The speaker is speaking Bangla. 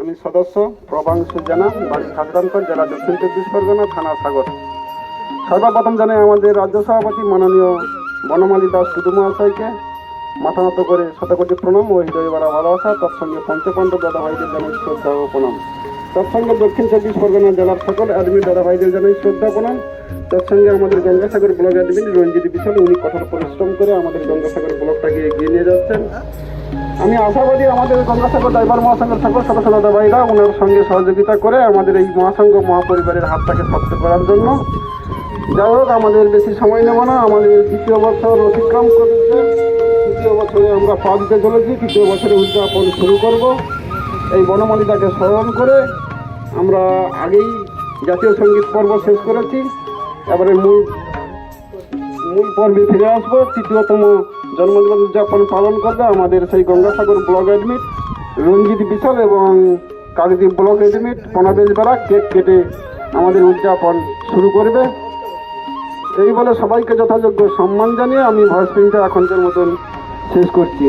আমি সদস্য প্রভাংশু জানা, বাড়ি খাজরানগর, জেলা দক্ষিণ 24 পরগনা, থানা সাগর। সর্বপ্রথম জানাই আমাদের রাজ্য সভাপতি মাননীয় বনমালী দাস টুডু মহাশয়কে মাথা নত করে শতকোটি প্রণাম ও হৃদয় বাড়া ভালোবাসা। তৎসঙ্গে পঞ্চপাণ্ড দাদা ভাইদের জানাই শ্রদ্ধা ও প্রণাম। তৎসঙ্গে দক্ষিণ 24 পরগনা জেলার সকল অ্যাডমিন দাদা ভাইদের জানাই শ্রদ্ধা প্রণাম। তৎসঙ্গে আমাদের গঙ্গাসাগর ব্লক অ্যাডমিন রঞ্জিত বিশাল, উনি কঠোর পরিশ্রম করে আমাদের গঙ্গাসাগর ব্লকটাকে এগিয়ে নিয়ে যাচ্ছেন। আমি আশাবাদী আমাদের গঙ্গাসাগর ড্রাইভার মহাসংঘের সকল সদস্য দাদা ভাইরা ওনার সঙ্গে সহযোগিতা করে আমাদের এই মহাসংঘ মহাপরিবারের হাতটাকে শক্ত করার জন্য। যাই হোক, আমাদের বেশি সময় নেব না। আমাদের দ্বিতীয় বছর অতিক্রম করছে, তৃতীয় বছরে আমরা পা দিতে চলেছি। তৃতীয় বছরে উদযাপন শুরু করব। এই বনমালীটাকে স্মরণ করে আমরা আগেই জাতীয় সঙ্গীত পর্ব শেষ করেছি, এবারে মূল পর্বে ফিরে আসবো। তৃতীয়তম জন্মদিবস উদযাপন পালন করবে আমাদের সেই গঙ্গাসাগর ব্লক অ্যাডমিট রঞ্জিত বিশাল এবং কাকদ্বীপ ব্লক অ্যাডমিট পনাবেশ বেড়া কেক কেটে আমাদের উদযাপন শুরু করবে। এই বলে সবাইকে যথাযোগ্য সম্মান জানিয়ে আমি ভয়েস প্রিন্টটা এখনকার মতন শেষ করছি।